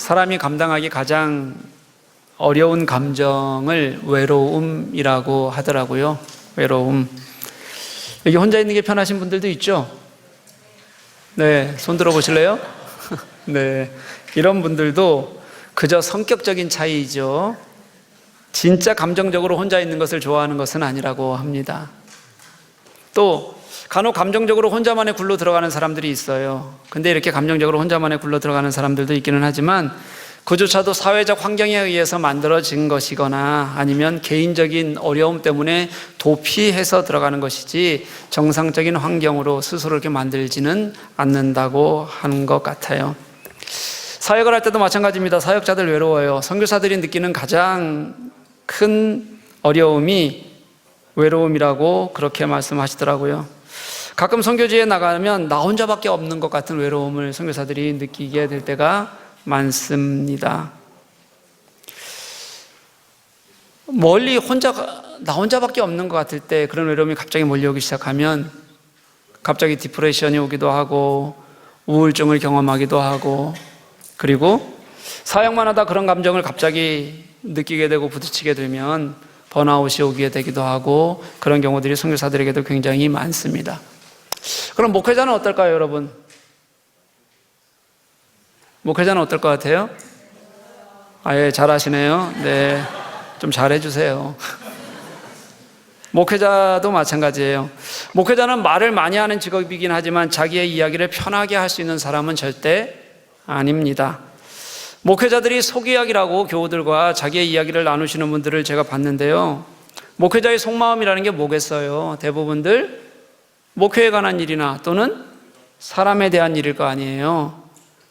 사람이 감당하기 가장 어려운 감정을 외로움이라고 하더라고요. 외로움. 여기 혼자 있는 게 편하신 분들도 있죠? 네, 손 들어 보실래요? 네, 이런 분들도 그저 성격적인 차이이죠. 진짜 감정적으로 혼자 있는 것을 좋아하는 것은 아니라고 합니다. 또 간혹 감정적으로 혼자만의 굴로 들어가는 사람들이 있어요. 근데 이렇게 감정적으로 혼자만의 굴로 들어가는 사람들도 있기는 하지만 그조차도 사회적 환경에 의해서 만들어진 것이거나 아니면 개인적인 어려움 때문에 도피해서 들어가는 것이지 정상적인 환경으로 스스로 이렇게 만들지는 않는다고 하는 것 같아요. 사역을 할 때도 마찬가지입니다. 사역자들 외로워요. 선교사들이 느끼는 가장 큰 어려움이 외로움이라고 그렇게 말씀하시더라고요. 가끔 선교지에 나가면 나 혼자밖에 없는 것 같은 외로움을 선교사들이 느끼게 될 때가 많습니다. 멀리 나 혼자밖에 없는 것 같을 때 그런 외로움이 갑자기 몰려오기 시작하면 갑자기 디프레션이 오기도 하고 우울증을 경험하기도 하고 그리고 사역만 하다 그런 감정을 갑자기 느끼게 되고 부딪히게 되면 번아웃이 오게 되기도 하고 그런 경우들이 선교사들에게도 굉장히 많습니다. 그럼 목회자는 어떨까요, 여러분? 목회자는 어떨 것 같아요? 예, 잘하시네요. 네, 좀 잘해주세요. 목회자도 마찬가지예요. 목회자는 말을 많이 하는 직업이긴 하지만 자기의 이야기를 편하게 할 수 있는 사람은 절대 아닙니다. 목회자들이 속이야기라고 교우들과 자기의 이야기를 나누시는 분들을 제가 봤는데요. 목회자의 속마음이라는 게 뭐겠어요? 대부분들 목회에 관한 일이나 또는 사람에 대한 일일 거 아니에요.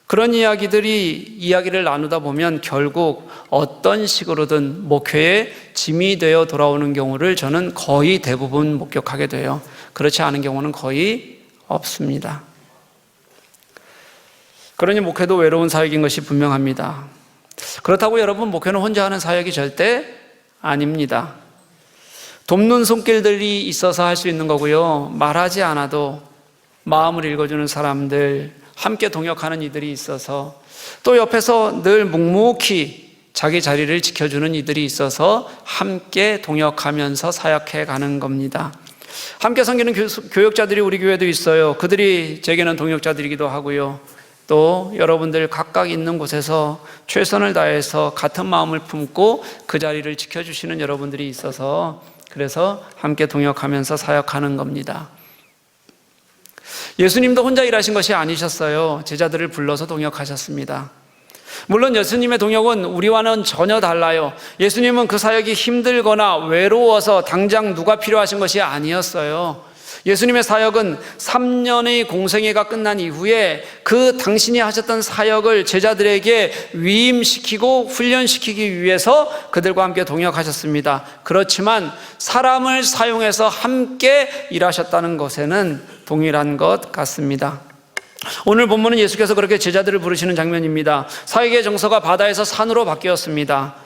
그런 이야기를 나누다 보면 결국 어떤 식으로든 목회에 짐이 되어 돌아오는 경우를 저는 거의 대부분 목격하게 돼요. 그렇지 않은 경우는 거의 없습니다. 그러니 목회도 외로운 사역인 것이 분명합니다. 그렇다고 여러분, 목회는 혼자 하는 사역이 절대 아닙니다. 돕는 손길들이 있어서 할 수 있는 거고요. 말하지 않아도 마음을 읽어주는 사람들, 함께 동역하는 이들이 있어서 또 옆에서 늘 묵묵히 자기 자리를 지켜주는 이들이 있어서 함께 동역하면서 사역해 가는 겁니다. 함께 섬기는 교역자들이 우리 교회도 있어요. 그들이 제게는 동역자들이기도 하고요. 또 여러분들 각각 있는 곳에서 최선을 다해서 같은 마음을 품고 그 자리를 지켜주시는 여러분들이 있어서 그래서 함께 동역하면서 사역하는 겁니다. 예수님도 혼자 일하신 것이 아니셨어요. 제자들을 불러서 동역하셨습니다. 물론 예수님의 동역은 우리와는 전혀 달라요. 예수님은 그 사역이 힘들거나 외로워서 당장 누가 필요하신 것이 아니었어요. 예수님의 사역은 3년의 공생애가 끝난 이후에 그 당신이 하셨던 사역을 제자들에게 위임시키고 훈련시키기 위해서 그들과 함께 동역하셨습니다. 그렇지만 사람을 사용해서 함께 일하셨다는 것에는 동일한 것 같습니다. 오늘 본문은 예수께서 그렇게 제자들을 부르시는 장면입니다. 사역의 정서가 바다에서 산으로 바뀌었습니다.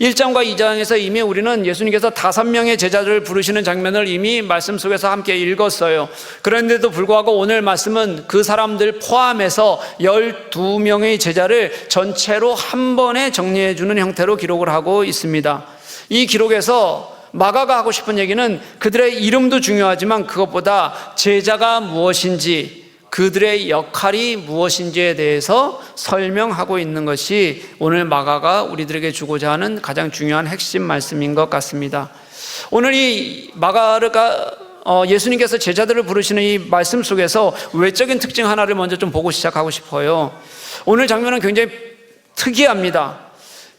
1장과 2장에서 이미 우리는 예수님께서 5명의 제자들을 부르시는 장면을 이미 말씀 속에서 함께 읽었어요. 그런데도 불구하고 오늘 말씀은 그 사람들 포함해서 12명의 제자를 전체로 한 번에 정리해 주는 형태로 기록을 하고 있습니다. 이 기록에서 마가가 하고 싶은 얘기는 그들의 이름도 중요하지만 그것보다 제자가 무엇인지, 그들의 역할이 무엇인지에 대해서 설명하고 있는 것이 오늘 마가가 우리들에게 주고자 하는 가장 중요한 핵심 말씀인 것 같습니다. 오늘 이 마가가 예수님께서 제자들을 부르시는 이 말씀 속에서 외적인 특징 하나를 먼저 좀 보고 시작하고 싶어요. 오늘 장면은 굉장히 특이합니다.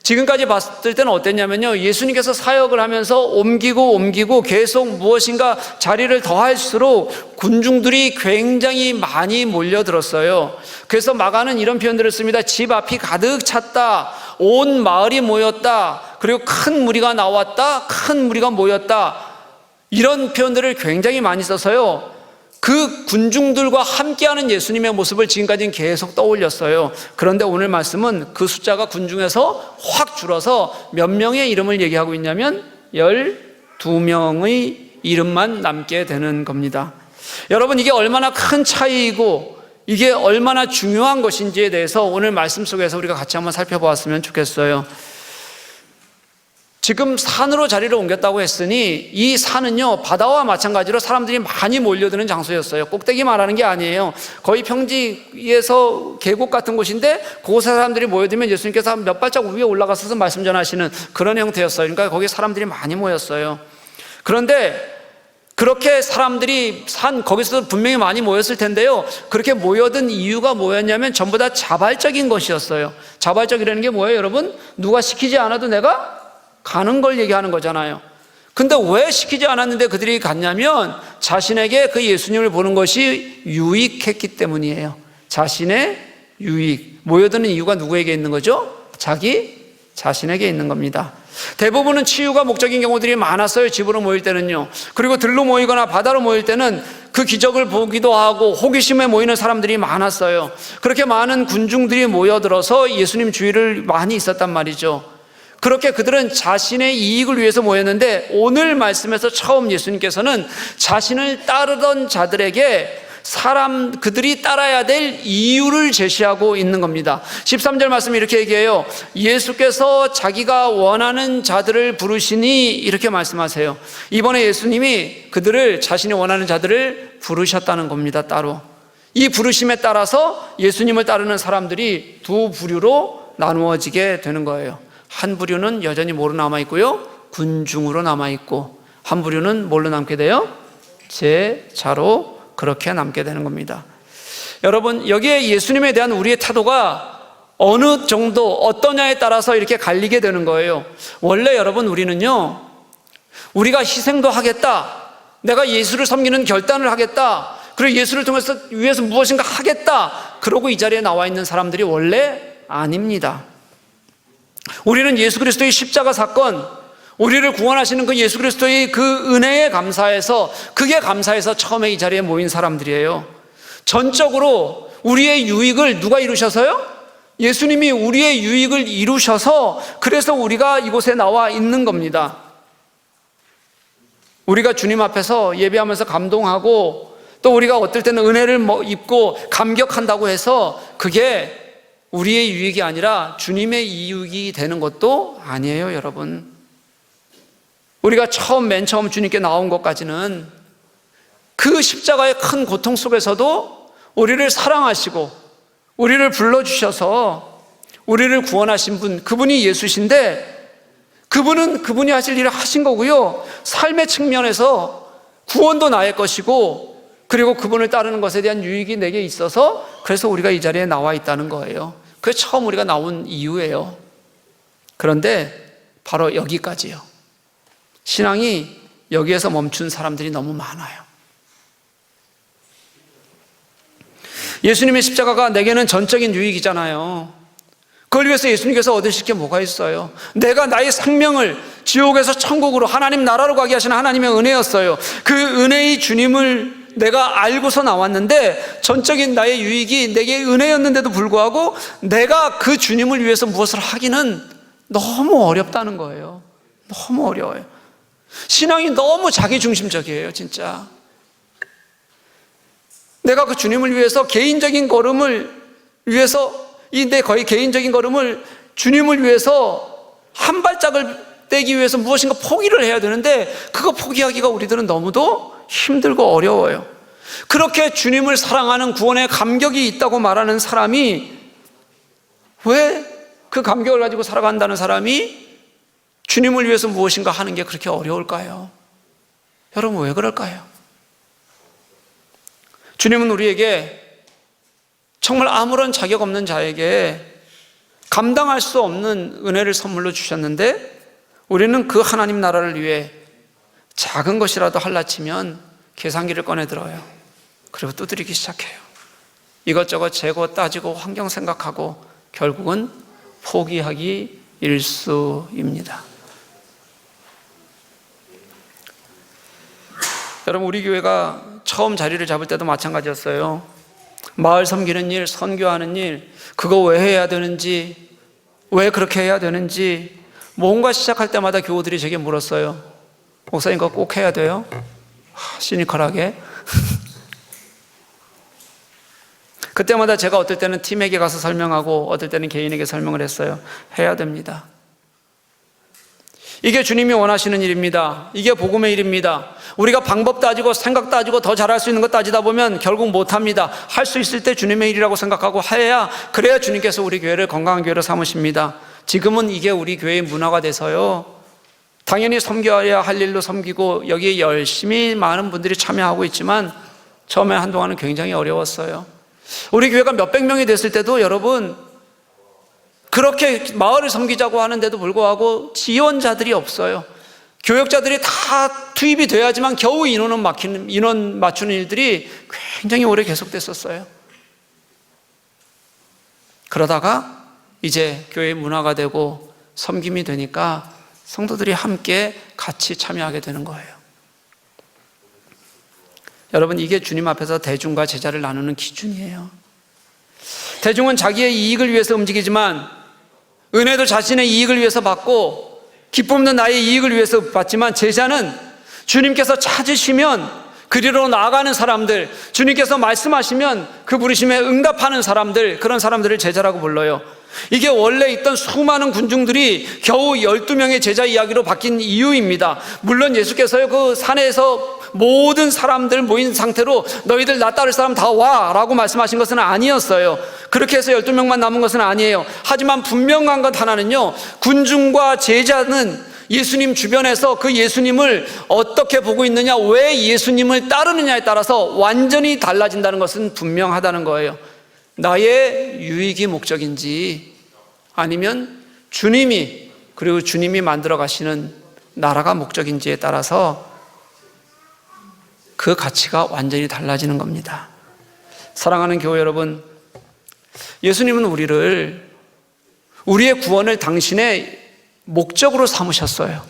지금까지 봤을 때는 어땠냐면요, 예수님께서 사역을 하면서 옮기고 계속 무엇인가 자리를 더할수록 군중들이 굉장히 많이 몰려들었어요. 그래서 마가는 이런 표현들을 씁니다. 집 앞이 가득 찼다, 온 마을이 모였다, 그리고 큰 무리가 나왔다, 큰 무리가 모였다, 이런 표현들을 굉장히 많이 써서요, 그 군중들과 함께하는 예수님의 모습을 지금까지는 계속 떠올렸어요. 그런데 오늘 말씀은 그 숫자가 군중에서 확 줄어서 몇 명의 이름을 얘기하고 있냐면 12명의 이름만 남게 되는 겁니다. 여러분, 이게 얼마나 큰 차이이고 이게 얼마나 중요한 것인지에 대해서 오늘 말씀 속에서 우리가 같이 한번 살펴보았으면 좋겠어요. 지금 산으로 자리를 옮겼다고 했으니 이 산은요, 바다와 마찬가지로 사람들이 많이 몰려드는 장소였어요. 꼭대기 말하는 게 아니에요. 거의 평지에서 계곡 같은 곳인데 그곳에 사람들이 모여들면 예수님께서 몇 발짝 위에 올라가서 말씀 전하시는 그런 형태였어요. 그러니까 거기 사람들이 많이 모였어요. 그런데 그렇게 사람들이 거기서 분명히 많이 모였을 텐데요, 그렇게 모여든 이유가 뭐였냐면 전부 다 자발적인 것이었어요. 자발적이라는 게 뭐예요, 여러분? 누가 시키지 않아도 내가 가는 걸 얘기하는 거잖아요. 근데 왜 시키지 않았는데 그들이 갔냐면 자신에게 그 예수님을 보는 것이 유익했기 때문이에요. 자신의 유익. 모여드는 이유가 누구에게 있는 거죠? 자기 자신에게 있는 겁니다. 대부분은 치유가 목적인 경우들이 많았어요. 집으로 모일 때는요. 그리고 들로 모이거나 바다로 모일 때는 그 기적을 보기도 하고 호기심에 모이는 사람들이 많았어요. 그렇게 많은 군중들이 모여들어서 예수님 주위를 많이 있었단 말이죠. 그렇게 그들은 자신의 이익을 위해서 모였는데 오늘 말씀에서 처음 예수님께서는 자신을 따르던 자들에게 그들이 따라야 될 이유를 제시하고 있는 겁니다. 13절 말씀 이렇게 얘기해요. 예수께서 자기가 원하는 자들을 부르시니 이렇게 말씀하세요. 이번에 예수님이 그들을 자신이 원하는 자들을 부르셨다는 겁니다. 따로 이 부르심에 따라서 예수님을 따르는 사람들이 두 부류로 나누어지게 되는 거예요. 한 부류는 여전히 뭐로 남아있고요? 군중으로 남아있고, 한 부류는 뭘로 남게 돼요? 제자로 그렇게 남게 되는 겁니다. 여러분, 여기에 예수님에 대한 우리의 태도가 어느 정도 어떠냐에 따라서 이렇게 갈리게 되는 거예요. 원래 여러분, 우리는요, 우리가 희생도 하겠다, 내가 예수를 섬기는 결단을 하겠다, 그리고 예수를 통해서 위해서 무엇인가 하겠다, 그러고 이 자리에 나와 있는 사람들이 원래 아닙니다. 우리는 예수 그리스도의 십자가 사건, 우리를 구원하시는 그 예수 그리스도의 그 은혜에 감사해서, 그게 감사해서 처음에 이 자리에 모인 사람들이에요. 전적으로 우리의 유익을 누가 이루셔서요? 예수님이 우리의 유익을 이루셔서, 그래서 우리가 이곳에 나와 있는 겁니다. 우리가 주님 앞에서 예배하면서 감동하고, 또 우리가 어떨 때는 은혜를 입고 감격한다고 해서 그게 우리의 유익이 아니라 주님의 이익이 되는 것도 아니에요, 여러분. 우리가 맨 처음 주님께 나온 것까지는 그 십자가의 큰 고통 속에서도 우리를 사랑하시고 우리를 불러주셔서 우리를 구원하신 분, 그분이 예수신데, 그분이 하실 일을 하신 거고요. 삶의 측면에서 구원도 나의 것이고, 그리고 그분을 따르는 것에 대한 유익이 내게 있어서, 그래서 우리가 이 자리에 나와 있다는 거예요. 그게 처음 우리가 나온 이유예요. 그런데 바로 여기까지요. 신앙이 여기에서 멈춘 사람들이 너무 많아요. 예수님의 십자가가 내게는 전적인 유익이잖아요. 그걸 위해서 예수님께서 얻으실 게 뭐가 있어요? 내가 나의 생명을 지옥에서 천국으로, 하나님 나라로 가게 하시는 하나님의 은혜였어요. 그 은혜의 주님을 내가 알고서 나왔는데, 전적인 나의 유익이 내게 은혜였는데도 불구하고 내가 그 주님을 위해서 무엇을 하기는 너무 어렵다는 거예요. 너무 어려워요. 신앙이 너무 자기중심적이에요, 진짜. 내가 그 주님을 위해서 개인적인 걸음을 위해서, 내 거의 개인적인 걸음을 주님을 위해서 한 발짝을 떼기 위해서 무엇인가 포기를 해야 되는데, 그거 포기하기가 우리들은 너무도 힘들고 어려워요. 그렇게 주님을 사랑하는 구원의 감격이 있다고 말하는 사람이, 왜 그 감격을 가지고 살아간다는 사람이 주님을 위해서 무엇인가 하는 게 그렇게 어려울까요? 여러분, 왜 그럴까요? 주님은 우리에게 정말 아무런 자격 없는 자에게 감당할 수 없는 은혜를 선물로 주셨는데, 우리는 그 하나님 나라를 위해 작은 것이라도 할라치면 계산기를 꺼내 들어요. 그리고 두드리기 시작해요. 이것저것 재고 따지고 환경 생각하고 결국은 포기하기 일쑤입니다. 여러분, 우리 교회가 처음 자리를 잡을 때도 마찬가지였어요. 마을 섬기는 일, 선교하는 일, 그거 왜 해야 되는지, 왜 그렇게 해야 되는지, 뭔가 시작할 때마다 교우들이 제게 물었어요. 목사님, 그거 꼭 해야 돼요? 시니컬하게. 그때마다 제가 어떨 때는 팀에게 가서 설명하고 어떨 때는 개인에게 설명을 했어요. 해야 됩니다. 이게 주님이 원하시는 일입니다. 이게 복음의 일입니다. 우리가 방법 따지고 생각 따지고 더 잘할 수 있는 것 따지다 보면 결국 못합니다. 할 수 있을 때 주님의 일이라고 생각하고 그래야 주님께서 우리 교회를 건강한 교회로 삼으십니다. 지금은 이게 우리 교회의 문화가 돼서요, 당연히 섬겨야 할 일로 섬기고 여기에 열심히 많은 분들이 참여하고 있지만 처음에 한동안은 굉장히 어려웠어요. 우리 교회가 몇백 명이 됐을 때도 여러분, 그렇게 마을을 섬기자고 하는데도 불구하고 지원자들이 없어요. 교역자들이 다 투입이 돼야지만 겨우 인원 맞추는 일들이 굉장히 오래 계속됐었어요. 그러다가 이제 교회의 문화가 되고 섬김이 되니까 성도들이 함께 같이 참여하게 되는 거예요. 여러분, 이게 주님 앞에서 대중과 제자를 나누는 기준이에요. 대중은 자기의 이익을 위해서 움직이지만, 은혜도 자신의 이익을 위해서 받고 기쁨도 나의 이익을 위해서 받지만, 제자는 주님께서 찾으시면 그리로 나아가는 사람들, 주님께서 말씀하시면 그 부르심에 응답하는 사람들, 그런 사람들을 제자라고 불러요. 이게 원래 있던 수많은 군중들이 겨우 12명의 제자 이야기로 바뀐 이유입니다. 물론 예수께서요, 그 산에서 모든 사람들 모인 상태로 너희들 나 따를 사람 다 와 라고 말씀하신 것은 아니었어요. 그렇게 해서 12명만 남은 것은 아니에요. 하지만 분명한 것 하나는요, 군중과 제자는 예수님 주변에서 그 예수님을 어떻게 보고 있느냐, 왜 예수님을 따르느냐에 따라서 완전히 달라진다는 것은 분명하다는 거예요. 나의 유익이 목적인지 아니면 주님이, 그리고 주님이 만들어 가시는 나라가 목적인지에 따라서 그 가치가 완전히 달라지는 겁니다. 사랑하는 교회 여러분, 예수님은 우리의 구원을 당신의 목적으로 삼으셨어요.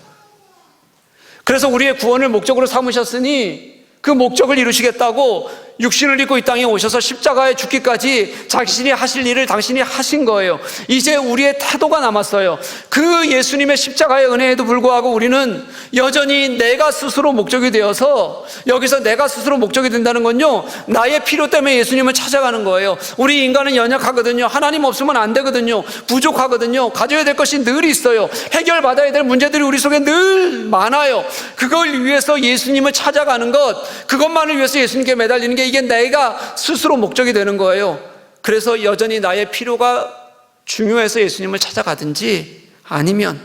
그래서 우리의 구원을 목적으로 삼으셨으니 그 목적을 이루시겠다고 육신을 입고 이 땅에 오셔서 십자가에 죽기까지 자신이 하실 일을 당신이 하신 거예요. 이제 우리의 태도가 남았어요. 그 예수님의 십자가의 은혜에도 불구하고 우리는 여전히 내가 스스로 목적이 되어서, 여기서 내가 스스로 목적이 된다는 건요, 나의 필요 때문에 예수님을 찾아가는 거예요. 우리 인간은 연약하거든요. 하나님 없으면 안 되거든요. 부족하거든요. 가져야 될 것이 늘 있어요. 해결받아야 될 문제들이 우리 속에 늘 많아요. 그걸 위해서 예수님을 찾아가는 것, 그것만을 위해서 예수님께 매달리는 게, 이게 내가 스스로 목적이 되는 거예요. 그래서 여전히 나의 필요가 중요해서 예수님을 찾아가든지, 아니면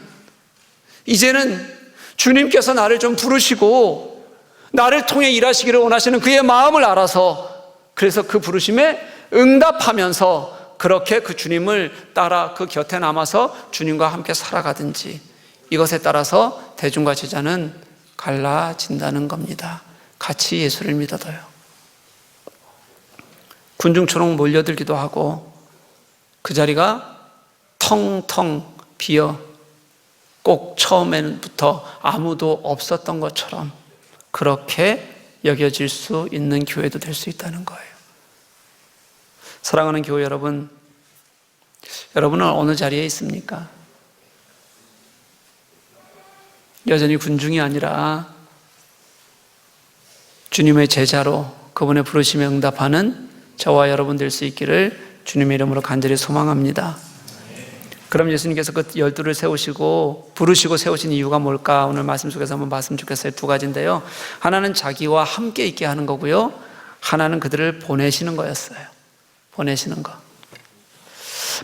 이제는 주님께서 나를 좀 부르시고 나를 통해 일하시기를 원하시는 그의 마음을 알아서, 그래서 그 부르심에 응답하면서 그렇게 그 주님을 따라 그 곁에 남아서 주님과 함께 살아가든지, 이것에 따라서 대중과 제자는 갈라진다는 겁니다. 같이 예수를 믿어도요. 군중처럼 몰려들기도 하고 그 자리가 텅텅 비어 꼭 처음에부터 아무도 없었던 것처럼 그렇게 여겨질 수 있는 교회도 될 수 있다는 거예요. 사랑하는 교회 여러분, 여러분은 어느 자리에 있습니까? 여전히 군중이 아니라 주님의 제자로 그분의 부르심에 응답하는 저와 여러분 될 수 있기를 주님의 이름으로 간절히 소망합니다. 그럼 예수님께서 그 12를 세우시고 부르시고 세우신 이유가 뭘까? 오늘 말씀 속에서 한번 봤으면 좋겠어요. 두 가지인데요, 하나는 자기와 함께 있게 하는 거고요, 하나는 그들을 보내시는 거였어요. 보내시는 거.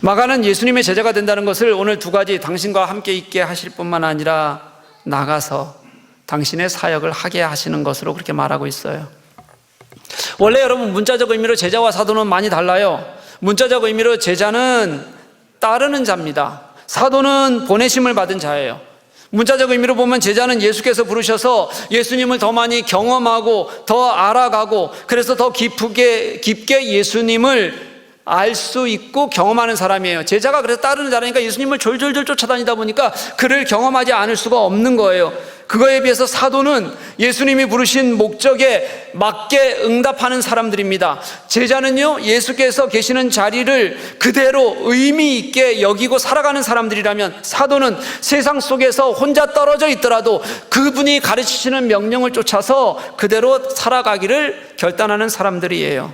마가는 예수님의 제자가 된다는 것을 오늘 두 가지, 당신과 함께 있게 하실 뿐만 아니라 나가서 당신의 사역을 하게 하시는 것으로 그렇게 말하고 있어요. 원래 여러분, 문자적 의미로 제자와 사도는 많이 달라요. 문자적 의미로 제자는 따르는 자입니다. 사도는 보내심을 받은 자예요. 문자적 의미로 보면 제자는 예수께서 부르셔서 예수님을 더 많이 경험하고 더 알아가고, 그래서 더 깊게 예수님을 알 수 있고 경험하는 사람이에요. 제자가 그래서 따르는 자라니까 예수님을 졸졸졸 쫓아다니다 보니까 그를 경험하지 않을 수가 없는 거예요. 그거에 비해서 사도는 예수님이 부르신 목적에 맞게 응답하는 사람들입니다. 제자는요, 예수께서 계시는 자리를 그대로 의미 있게 여기고 살아가는 사람들이라면, 사도는 세상 속에서 혼자 떨어져 있더라도 그분이 가르치시는 명령을 쫓아서 그대로 살아가기를 결단하는 사람들이에요.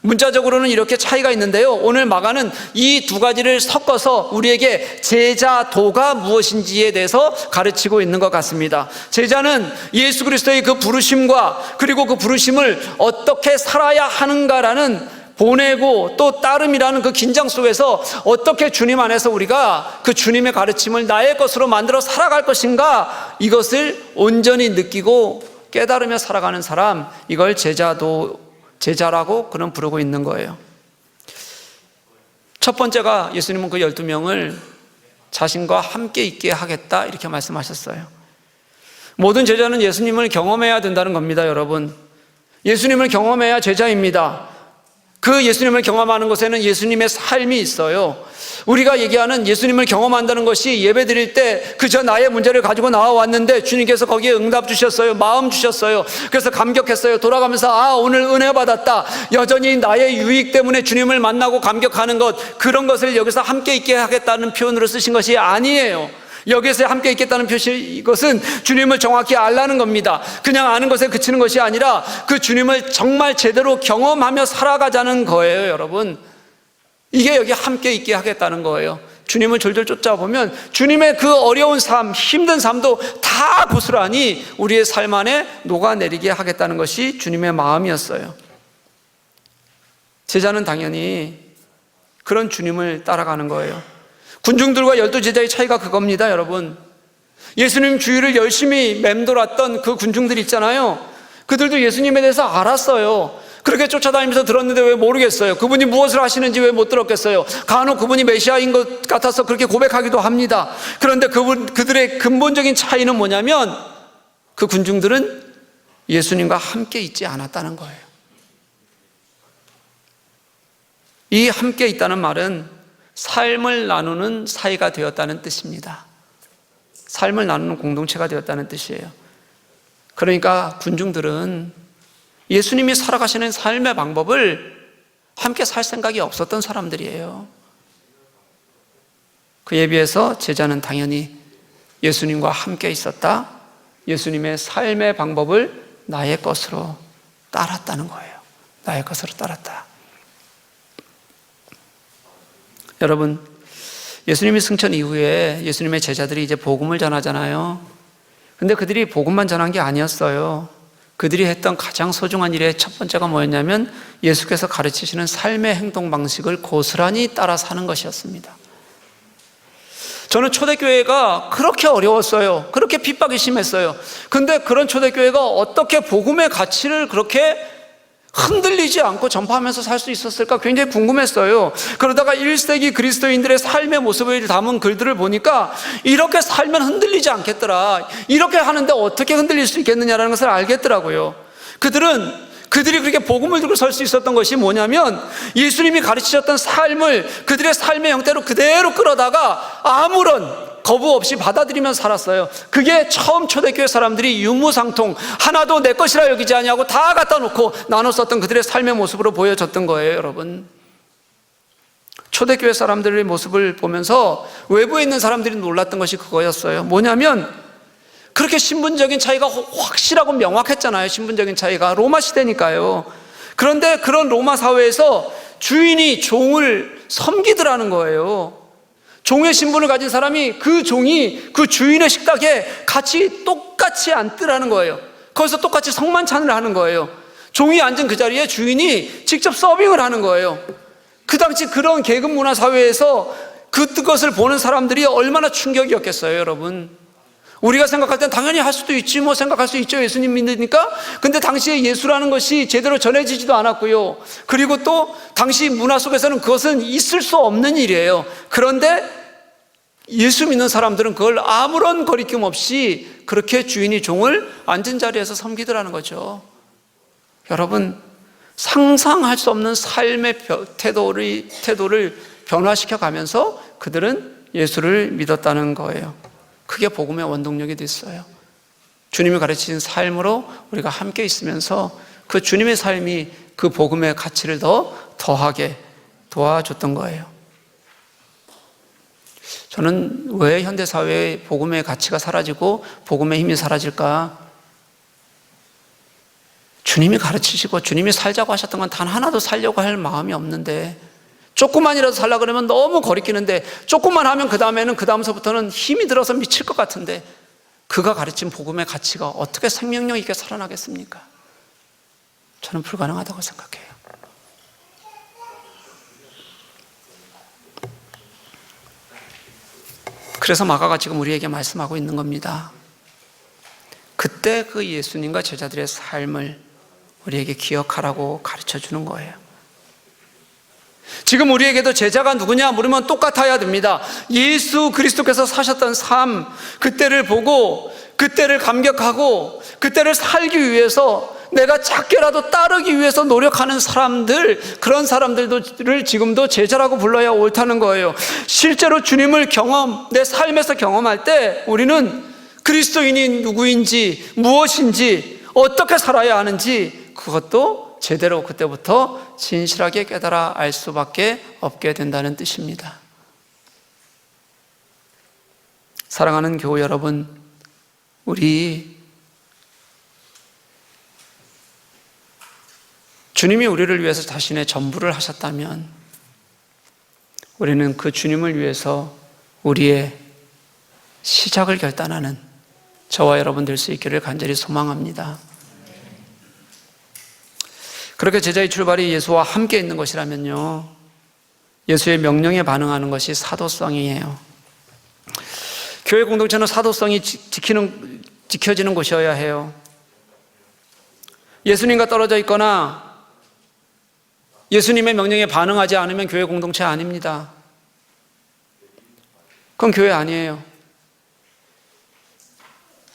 문자적으로는 이렇게 차이가 있는데요, 오늘 마가는 이 두 가지를 섞어서 우리에게 제자도가 무엇인지에 대해서 가르치고 있는 것 같습니다. 제자는 예수 그리스도의 그 부르심과 그리고 그 부르심을 어떻게 살아야 하는가라는 보내고 또 따름이라는 그 긴장 속에서 어떻게 주님 안에서 우리가 그 주님의 가르침을 나의 것으로 만들어 살아갈 것인가, 이것을 온전히 느끼고 깨달으며 살아가는 사람, 이걸 제자라고 그는 부르고 있는 거예요. 첫 번째가 예수님은 그 12명을 자신과 함께 있게 하겠다 이렇게 말씀하셨어요. 모든 제자는 예수님을 경험해야 된다는 겁니다. 여러분, 예수님을 경험해야 제자입니다. 그 예수님을 경험하는 것에는 예수님의 삶이 있어요. 우리가 얘기하는 예수님을 경험한다는 것이 예배 드릴 때 그저 나의 문제를 가지고 나와왔는데 주님께서 거기에 응답 주셨어요. 마음 주셨어요. 그래서 감격했어요. 돌아가면서 오늘 은혜 받았다. 여전히 나의 유익 때문에 주님을 만나고 감격하는 것, 그런 것을 여기서 함께 있게 하겠다는 표현으로 쓰신 것이 아니에요. 여기서 함께 있겠다는 표시, 이것은 주님을 정확히 알라는 겁니다. 그냥 아는 것에 그치는 것이 아니라 그 주님을 정말 제대로 경험하며 살아가자는 거예요. 여러분, 이게 여기 함께 있게 하겠다는 거예요. 주님을 졸졸 쫓아보면 주님의 그 어려운 삶, 힘든 삶도 다 고스란히 우리의 삶 안에 녹아내리게 하겠다는 것이 주님의 마음이었어요. 제자는 당연히 그런 주님을 따라가는 거예요. 군중들과 12제자의 차이가 그겁니다. 여러분, 예수님 주위를 열심히 맴돌았던 그 군중들 있잖아요. 그들도 예수님에 대해서 알았어요. 그렇게 쫓아다니면서 들었는데 왜 모르겠어요? 그분이 무엇을 하시는지 왜 못 들었겠어요? 간혹 그분이 메시아인 것 같아서 그렇게 고백하기도 합니다. 그런데 그들의 근본적인 차이는 뭐냐면, 그 군중들은 예수님과 함께 있지 않았다는 거예요. 이 함께 있다는 말은 삶을 나누는 사이가 되었다는 뜻입니다. 삶을 나누는 공동체가 되었다는 뜻이에요. 그러니까 군중들은 예수님이 살아가시는 삶의 방법을 함께 살 생각이 없었던 사람들이에요. 그에 비해서 제자는 당연히 예수님과 함께 있었다. 예수님의 삶의 방법을 나의 것으로 따랐다는 거예요. 나의 것으로 따랐다. 여러분, 예수님이 승천 이후에 예수님의 제자들이 이제 복음을 전하잖아요. 근데 그들이 복음만 전한 게 아니었어요. 그들이 했던 가장 소중한 일의 첫 번째가 뭐였냐면, 예수께서 가르치시는 삶의 행동 방식을 고스란히 따라 사는 것이었습니다. 저는 초대교회가 그렇게 어려웠어요. 그렇게 핍박이 심했어요. 근데 그런 초대교회가 어떻게 복음의 가치를 그렇게 흔들리지 않고 전파하면서 살 수 있었을까 굉장히 궁금했어요. 그러다가 1세기 그리스도인들의 삶의 모습을 담은 글들을 보니까 이렇게 살면 흔들리지 않겠더라, 이렇게 하는데 어떻게 흔들릴 수 있겠느냐라는 것을 알겠더라고요. 그들이 그렇게 복음을 들고 설 수 있었던 것이 뭐냐면, 예수님이 가르치셨던 삶을 그들의 삶의 형태로 그대로 끌어다가 아무런 거부 없이 받아들이면서 살았어요. 그게 처음 초대교회 사람들이 유무상통, 하나도 내 것이라 여기지 아니하고 다 갖다 놓고 나눠 썼던 그들의 삶의 모습으로 보여졌던 거예요. 여러분, 초대교회 사람들의 모습을 보면서 외부에 있는 사람들이 놀랐던 것이 그거였어요. 뭐냐면, 그렇게 신분적인 차이가 확실하고 명확했잖아요. 신분적인 차이가 로마 시대니까요. 그런데 그런 로마 사회에서 주인이 종을 섬기더라는 거예요. 종의 신분을 가진 사람이 그 종이 그 주인의 식탁에 같이 똑같이 앉더라는 거예요. 거기서 똑같이 성만찬을 하는 거예요. 종이 앉은 그 자리에 주인이 직접 서빙을 하는 거예요. 그 당시 그런 계급 문화 사회에서 그것을 보는 사람들이 얼마나 충격이었겠어요. 여러분, 우리가 생각할 땐 당연히 할 수도 있지 뭐 생각할 수 있죠. 예수님 믿으니까. 근데 당시에 예수라는 것이 제대로 전해지지도 않았고요. 그리고 또 당시 문화 속에서는 그것은 있을 수 없는 일이에요. 그런데 예수 믿는 사람들은 그걸 아무런 거리낌 없이 그렇게 주인이 종을 앉은 자리에서 섬기더라는 거죠. 여러분, 상상할 수 없는 삶의 태도를 변화시켜 가면서 그들은 예수를 믿었다는 거예요. 그게 복음의 원동력이 됐어요. 주님이 가르치신 삶으로 우리가 함께 있으면서 그 주님의 삶이 그 복음의 가치를 더하게 도와줬던 거예요. 저는 왜 현대사회에 복음의 가치가 사라지고 복음의 힘이 사라질까? 주님이 가르치시고 주님이 살자고 하셨던 건 단 하나도 살려고 할 마음이 없는데, 조금만이라도 살려고 그러면 너무 거리끼는데, 조금만 하면 그 다음서부터는 힘이 들어서 미칠 것 같은데, 그가 가르친 복음의 가치가 어떻게 생명력 있게 살아나겠습니까? 저는 불가능하다고 생각해요. 그래서 마가가 지금 우리에게 말씀하고 있는 겁니다. 그때 그 예수님과 제자들의 삶을 우리에게 기억하라고 가르쳐 주는 거예요. 지금 우리에게도 제자가 누구냐 물으면 똑같아야 됩니다. 예수 그리스도께서 사셨던 삶, 그때를 보고 그때를 감격하고 그때를 살기 위해서 내가 작게라도 따르기 위해서 노력하는 사람들, 그런 사람들을 지금도 제자라고 불러야 옳다는 거예요. 실제로 주님을 내 삶에서 경험할 때 우리는 그리스도인이 누구인지, 무엇인지, 어떻게 살아야 하는지 그것도 제대로 그때부터 진실하게 깨달아 알 수밖에 없게 된다는 뜻입니다. 사랑하는 교우 여러분, 주님이 우리를 위해서 자신의 전부를 하셨다면 우리는 그 주님을 위해서 우리의 시작을 결단하는 저와 여러분 될 수 있기를 간절히 소망합니다. 그렇게 제자의 출발이 예수와 함께 있는 것이라면요, 예수의 명령에 반응하는 것이 사도성이에요. 교회 공동체는 사도성이 지켜지는 곳이어야 해요. 예수님과 떨어져 있거나 예수님의 명령에 반응하지 않으면 교회 공동체 아닙니다. 그건 교회 아니에요.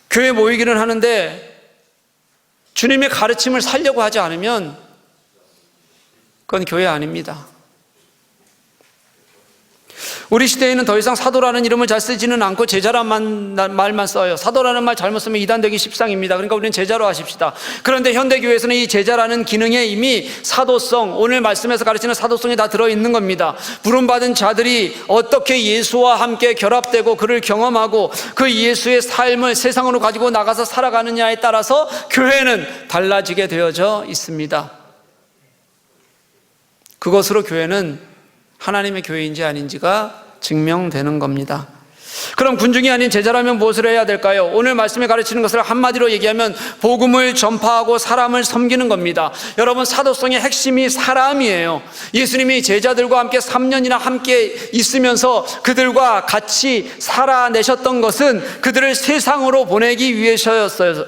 교회 모이기는 하는데 주님의 가르침을 살려고 하지 않으면 그건 교회 아닙니다. 우리 시대에는 더 이상 사도라는 이름을 잘 쓰지는 않고 제자란 말만 써요. 사도라는 말 잘못 쓰면 이단되기 십상입니다. 그러니까 우리는 제자로 하십시다. 그런데 현대교회에서는 이 제자라는 기능에 이미 사도성, 오늘 말씀에서 가르치는 사도성이 다 들어있는 겁니다. 부름받은 자들이 어떻게 예수와 함께 결합되고 그를 경험하고 그 예수의 삶을 세상으로 가지고 나가서 살아가느냐에 따라서 교회는 달라지게 되어져 있습니다. 그것으로 교회는 하나님의 교회인지 아닌지가 증명되는 겁니다. 그럼 군중이 아닌 제자라면 무엇을 해야 될까요? 오늘 말씀에 가르치는 것을 한마디로 얘기하면 복음을 전파하고 사람을 섬기는 겁니다. 여러분, 사도성의 핵심이 사람이에요. 예수님이 제자들과 함께 3년이나 함께 있으면서 그들과 같이 살아내셨던 것은 그들을 세상으로 보내기 위해서였어요.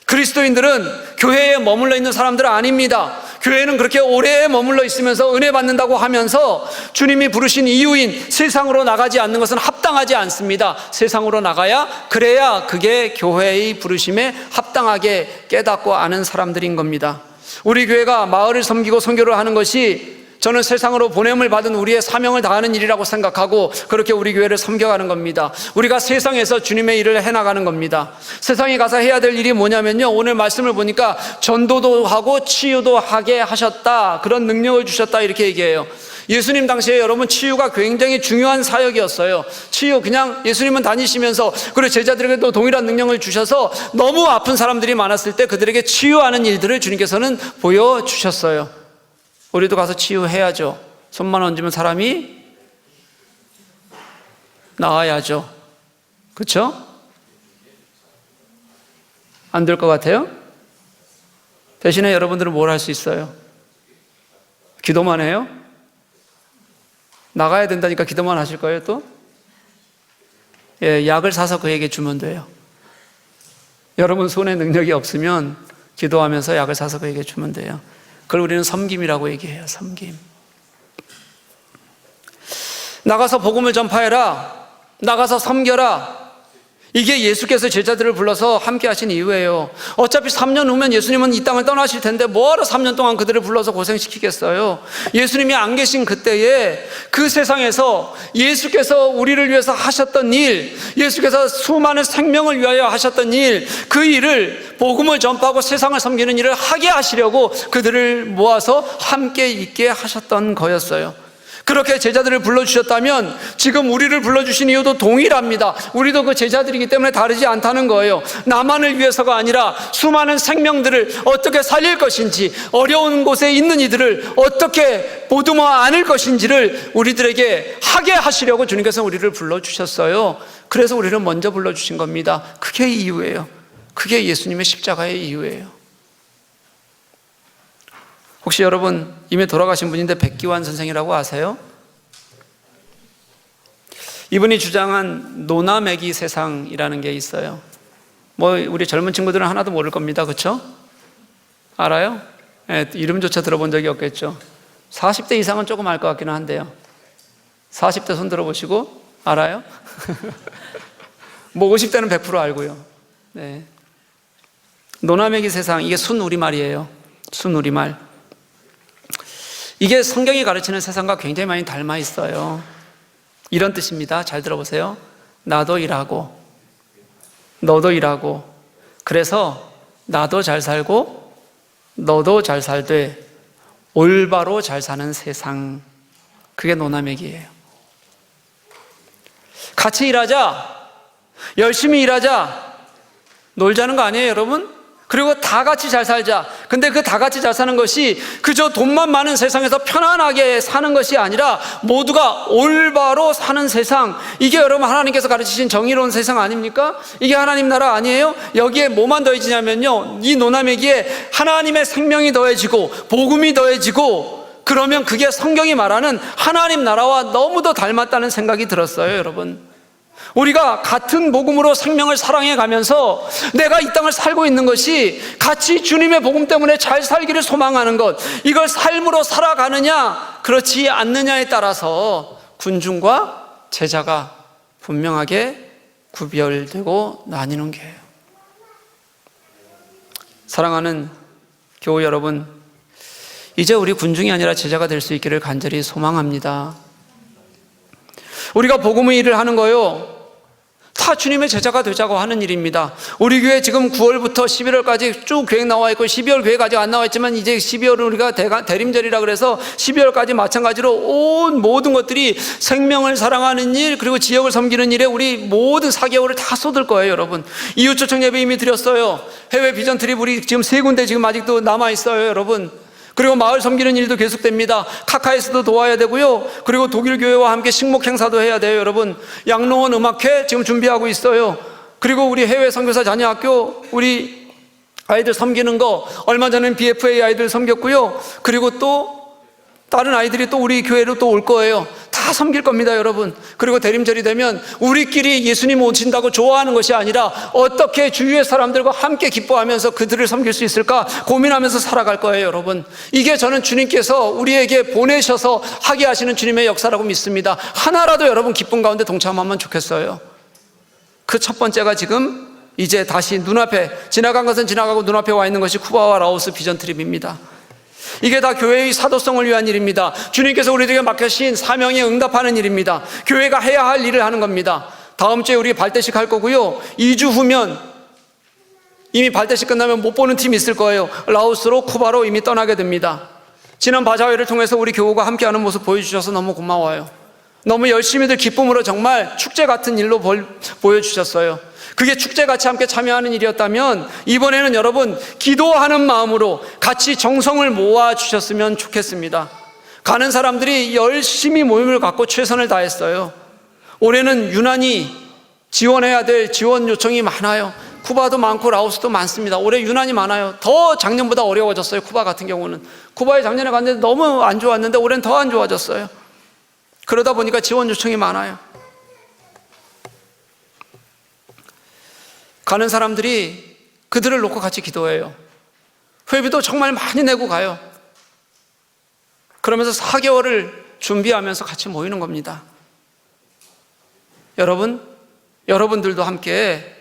그리스도인들은 교회에 머물러 있는 사람들은 아닙니다. 교회는 그렇게 오래 머물러 있으면서 은혜 받는다고 하면서 주님이 부르신 이유인 세상으로 나가지 않는 것은 합당하지 않습니다. 세상으로 나가야, 그래야 그게 교회의 부르심에 합당하게 깨닫고 아는 사람들인 겁니다. 우리 교회가 마을을 섬기고 선교를 하는 것이 저는 세상으로 보냄을 받은 우리의 사명을 다하는 일이라고 생각하고 그렇게 우리 교회를 섬겨가는 겁니다. 우리가 세상에서 주님의 일을 해나가는 겁니다. 세상에 가서 해야 될 일이 뭐냐면요, 오늘 말씀을 보니까 전도도 하고 치유도 하게 하셨다, 그런 능력을 주셨다, 이렇게 얘기해요. 예수님 당시에 여러분, 치유가 굉장히 중요한 사역이었어요. 치유, 그냥 예수님은 다니시면서 그리고 제자들에게도 동일한 능력을 주셔서 너무 아픈 사람들이 많았을 때 그들에게 치유하는 일들을 주님께서는 보여주셨어요. 우리도 가서 치유해야죠. 손만 얹으면 사람이 나아야죠. 그렇죠? 안 될 것 같아요? 대신에 여러분들은 뭘 할 수 있어요? 기도만 해요? 나가야 된다니까 기도만 하실 거예요 또? 예, 약을 사서 그에게 주면 돼요. 여러분 손에 능력이 없으면 기도하면서 약을 사서 그에게 주면 돼요. 그걸 우리는 섬김이라고 얘기해요. 섬김. 나가서 복음을 전파해라, 나가서 섬겨라, 이게 예수께서 제자들을 불러서 함께 하신 이유예요. 어차피 3년 후면 예수님은 이 땅을 떠나실 텐데 뭐하러 3년 동안 그들을 불러서 고생시키겠어요. 예수님이 안 계신 그때에 그 세상에서 예수께서 우리를 위해서 하셨던 일, 예수께서 수많은 생명을 위하여 하셨던 일, 그 일을, 복음을 전파하고 세상을 섬기는 일을 하게 하시려고 그들을 모아서 함께 있게 하셨던 거였어요. 그렇게 제자들을 불러주셨다면 지금 우리를 불러주신 이유도 동일합니다. 우리도 그 제자들이기 때문에 다르지 않다는 거예요. 나만을 위해서가 아니라 수많은 생명들을 어떻게 살릴 것인지, 어려운 곳에 있는 이들을 어떻게 보듬어 안을 것인지를 우리들에게 하게 하시려고 주님께서 우리를 불러주셨어요. 그래서 우리를 먼저 불러주신 겁니다. 그게 이유예요. 그게 예수님의 십자가의 이유예요. 혹시 여러분 이미 돌아가신 분인데 백기환 선생이라고 아세요? 이분이 주장한 노나매기 세상이라는 게 있어요. 뭐 우리 젊은 친구들은 하나도 모를 겁니다. 그렇죠? 알아요? 네, 이름조차 들어본 적이 없겠죠. 40대 이상은 조금 알 것 같기는 한데요. 40대 손 들어보시고 알아요? 뭐 50대는 100% 알고요. 네. 노나매기 세상, 이게 순우리말이에요. 순우리말. 이게 성경이 가르치는 세상과 굉장히 많이 닮아 있어요. 이런 뜻입니다. 잘 들어보세요. 나도 일하고 너도 일하고, 그래서 나도 잘 살고 너도 잘 살되 올바로 잘 사는 세상, 그게 노나매기예요. 같이 일하자, 열심히 일하자, 놀자는 거 아니에요, 여러분? 그리고 다 같이 잘 살자. 근데 그 다 같이 잘 사는 것이 그저 돈만 많은 세상에서 편안하게 사는 것이 아니라 모두가 올바로 사는 세상, 이게 여러분 하나님께서 가르치신 정의로운 세상 아닙니까? 이게 하나님 나라 아니에요? 여기에 뭐만 더해지냐면요, 이 노나매기에 하나님의 생명이 더해지고 복음이 더해지고, 그러면 그게 성경이 말하는 하나님 나라와 너무도 닮았다는 생각이 들었어요. 여러분, 우리가 같은 복음으로 생명을 사랑해 가면서 내가 이 땅을 살고 있는 것이 같이 주님의 복음 때문에 잘 살기를 소망하는 것, 이걸 삶으로 살아가느냐 그렇지 않느냐에 따라서 군중과 제자가 분명하게 구별되고 나뉘는 게예요. 사랑하는 교우 여러분, 이제 우리 군중이 아니라 제자가 될 수 있기를 간절히 소망합니다. 우리가 복음의 일을 하는 거요, 다 주님의 제자가 되자고 하는 일입니다. 우리 교회 지금 9월부터 11월까지 쭉 계획 나와 있고, 12월 계획 아직 안 나와 있지만 이제 12월은 우리가 대림절이라 그래서 12월까지 마찬가지로 온 모든 것들이 생명을 사랑하는 일, 그리고 지역을 섬기는 일에 우리 모든 4개월을 다 쏟을 거예요. 여러분, 이웃 초청 예배 이미 드렸어요. 해외 비전 트립 우리 지금 3군데 지금 아직도 남아 있어요. 여러분, 그리고 마을 섬기는 일도 계속됩니다. 카카에서도 도와야 되고요. 그리고 독일 교회와 함께 식목 행사도 해야 돼요. 여러분, 양로원 음악회 지금 준비하고 있어요. 그리고 우리 해외 선교사 자녀학교 우리 아이들 섬기는 거, 얼마 전에는 BFA 아이들 섬겼고요. 그리고 또 다른 아이들이 또 우리 교회로 또 올 거예요. 다 섬길 겁니다, 여러분. 그리고 대림절이 되면 우리끼리 예수님 오신다고 좋아하는 것이 아니라 어떻게 주위의 사람들과 함께 기뻐하면서 그들을 섬길 수 있을까 고민하면서 살아갈 거예요, 여러분. 이게 저는 주님께서 우리에게 보내셔서 하게 하시는 주님의 역사라고 믿습니다. 하나라도 여러분 기쁨 가운데 동참하면 좋겠어요. 그 첫 번째가 지금 이제 다시 눈앞에, 지나간 것은 지나가고 눈앞에 와 있는 것이 쿠바와 라오스 비전 트립입니다. 이게 다 교회의 사도성을 위한 일입니다. 주님께서 우리에게 맡기신 사명에 응답하는 일입니다. 교회가 해야 할 일을 하는 겁니다. 다음 주에 우리 발대식 할 거고요. 2주 후면 이미 발대식 끝나면 못 보는 팀이 있을 거예요. 라오스로, 쿠바로 이미 떠나게 됩니다. 지난 바자회를 통해서 우리 교우가 함께하는 모습 보여주셔서 너무 고마워요. 너무 열심히들 기쁨으로 정말 축제 같은 일로 보여주셨어요. 그게 축제같이 함께 참여하는 일이었다면 이번에는 여러분 기도하는 마음으로 같이 정성을 모아주셨으면 좋겠습니다. 가는 사람들이 열심히 모임을 갖고 최선을 다했어요. 올해는 유난히 지원해야 될 지원 요청이 많아요. 쿠바도 많고 라오스도 많습니다. 올해 유난히 많아요. 더 작년보다 어려워졌어요. 쿠바 같은 경우는. 쿠바에 작년에 갔는데 너무 안 좋았는데 올해는 더 안 좋아졌어요. 그러다 보니까 지원 요청이 많아요. 가는 사람들이 그들을 놓고 같이 기도해요. 회비도 정말 많이 내고 가요. 그러면서 4개월을 준비하면서 같이 모이는 겁니다. 여러분들도 함께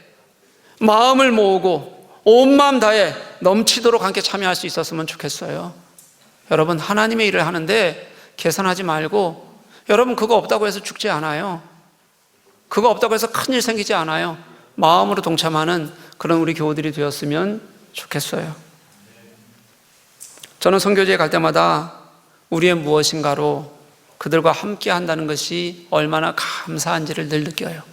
마음을 모으고 온 마음 다해 넘치도록 함께 참여할 수 있었으면 좋겠어요. 여러분, 하나님의 일을 하는데 계산하지 말고, 여러분 그거 없다고 해서 죽지 않아요. 그거 없다고 해서 큰일 생기지 않아요. 마음으로 동참하는 그런 우리 교우들이 되었으면 좋겠어요. 저는 선교지에 갈 때마다 우리의 무엇인가로 그들과 함께 한다는 것이 얼마나 감사한지를 늘 느껴요.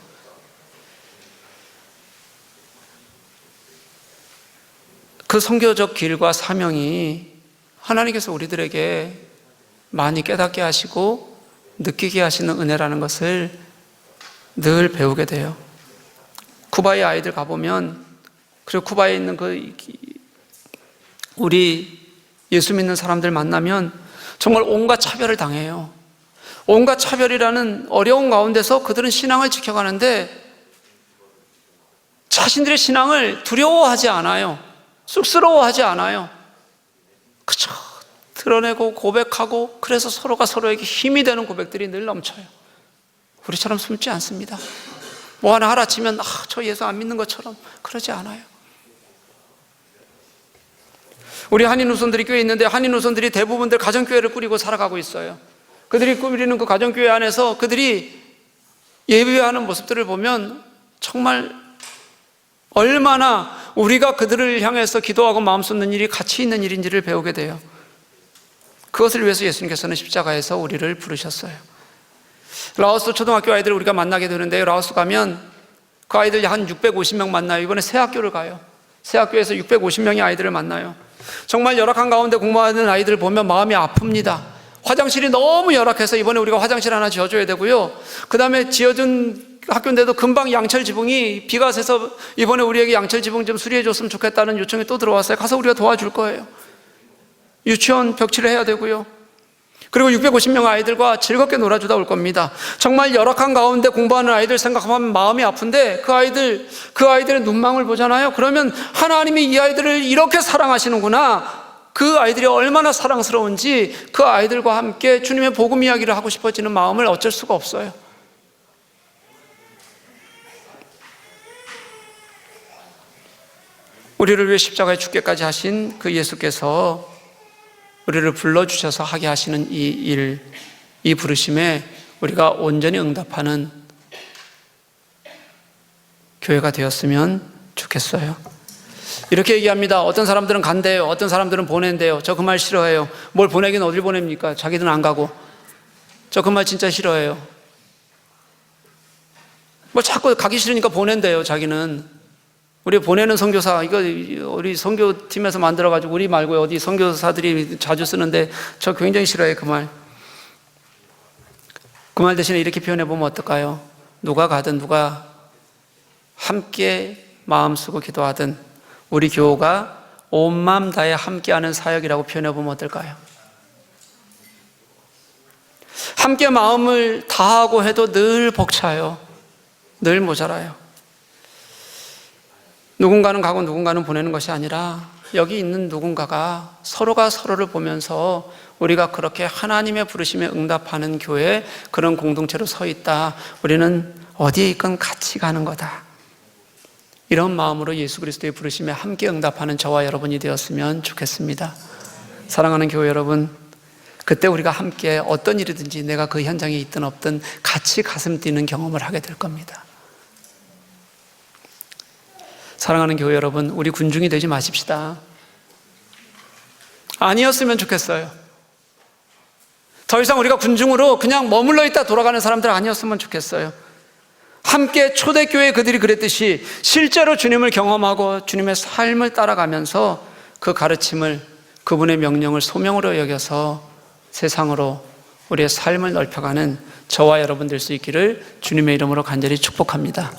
그 선교적 길과 사명이 하나님께서 우리들에게 많이 깨닫게 하시고 느끼게 하시는 은혜라는 것을 늘 배우게 돼요. 쿠바의 아이들 가보면, 그리고 쿠바에 있는 우리 예수 믿는 사람들 만나면 정말 온갖 차별을 당해요. 온갖 차별이라는 어려운 가운데서 그들은 신앙을 지켜가는데 자신들의 신앙을 두려워하지 않아요. 쑥스러워하지 않아요. 그저 드러내고 고백하고, 그래서 서로가 서로에게 힘이 되는 고백들이 늘 넘쳐요. 우리처럼 숨지 않습니다. 뭐 하나 하라치면 저 예수 안 믿는 것처럼 그러지 않아요. 우리 한인 후손들이 교회에 있는데 한인 후손들이 대부분들 가정교회를 꾸리고 살아가고 있어요. 그들이 꾸리는 그 가정교회 안에서 그들이 예배하는 모습들을 보면 정말 얼마나 우리가 그들을 향해서 기도하고 마음 쏟는 일이 가치 있는 일인지를 배우게 돼요. 그것을 위해서 예수님께서는 십자가에서 우리를 부르셨어요. 라오스 초등학교 아이들을 우리가 만나게 되는데요, 라오스 가면 그 아이들 한 650명 만나요. 이번에 새 학교를 가요. 새 학교에서 650명의 아이들을 만나요. 정말 열악한 가운데 공부하는 아이들을 보면 마음이 아픕니다. 화장실이 너무 열악해서 이번에 우리가 화장실 하나 지어줘야 되고요, 그 다음에 지어준 학교인데도 금방 양철 지붕이 비가 새서 이번에 우리에게 양철 지붕 좀 수리해 줬으면 좋겠다는 요청이 또 들어왔어요. 가서 우리가 도와줄 거예요. 유치원 벽치를 해야 되고요, 그리고 650명 아이들과 즐겁게 놀아주다 올 겁니다. 정말 열악한 가운데 공부하는 아이들 생각하면 마음이 아픈데 그 아이들의 눈망울 보잖아요. 그러면 하나님이 이 아이들을 이렇게 사랑하시는구나, 그 아이들이 얼마나 사랑스러운지 그 아이들과 함께 주님의 복음 이야기를 하고 싶어지는 마음을 어쩔 수가 없어요. 우리를 위해 십자가에 죽기까지 하신 그 예수께서 우리를 불러주셔서 하게 하시는 이 일, 이 부르심에 우리가 온전히 응답하는 교회가 되었으면 좋겠어요. 이렇게 얘기합니다. 어떤 사람들은 간대요, 어떤 사람들은 보낸대요. 저 그 말 싫어해요. 뭘 보내긴 어딜 보냅니까? 자기들은 안 가고. 저 그 말 진짜 싫어해요. 뭐 자꾸 가기 싫으니까 보낸대요, 자기는. 우리 보내는 선교사, 이거 우리 선교팀에서 만들어가지고 우리 말고 어디 선교사들이 자주 쓰는데 저 굉장히 싫어해요, 그 말. 그 말 대신에 이렇게 표현해보면 어떨까요? 누가 가든 누가 함께 마음 쓰고 기도하든 우리 교우가 온 마음 다해 함께하는 사역이라고 표현해보면 어떨까요? 함께 마음을 다하고 해도 늘 벅차요. 늘 모자라요. 누군가는 가고 누군가는 보내는 것이 아니라 여기 있는 누군가가 서로가 서로를 보면서 우리가 그렇게 하나님의 부르심에 응답하는 교회, 그런 공동체로 서 있다. 우리는 어디에 있건 같이 가는 거다. 이런 마음으로 예수 그리스도의 부르심에 함께 응답하는 저와 여러분이 되었으면 좋겠습니다. 사랑하는 교회 여러분, 그때 우리가 함께 어떤 일이든지 내가 그 현장에 있든 없든 같이 가슴 뛰는 경험을 하게 될 겁니다. 사랑하는 교회 여러분, 우리 군중이 되지 마십시다. 아니었으면 좋겠어요. 더 이상 우리가 군중으로 그냥 머물러 있다 돌아가는 사람들 아니었으면 좋겠어요. 함께 초대교회 그들이 그랬듯이 실제로 주님을 경험하고 주님의 삶을 따라가면서 그 가르침을, 그분의 명령을 소명으로 여겨서 세상으로 우리의 삶을 넓혀가는 저와 여러분 될 수 있기를 주님의 이름으로 간절히 축복합니다.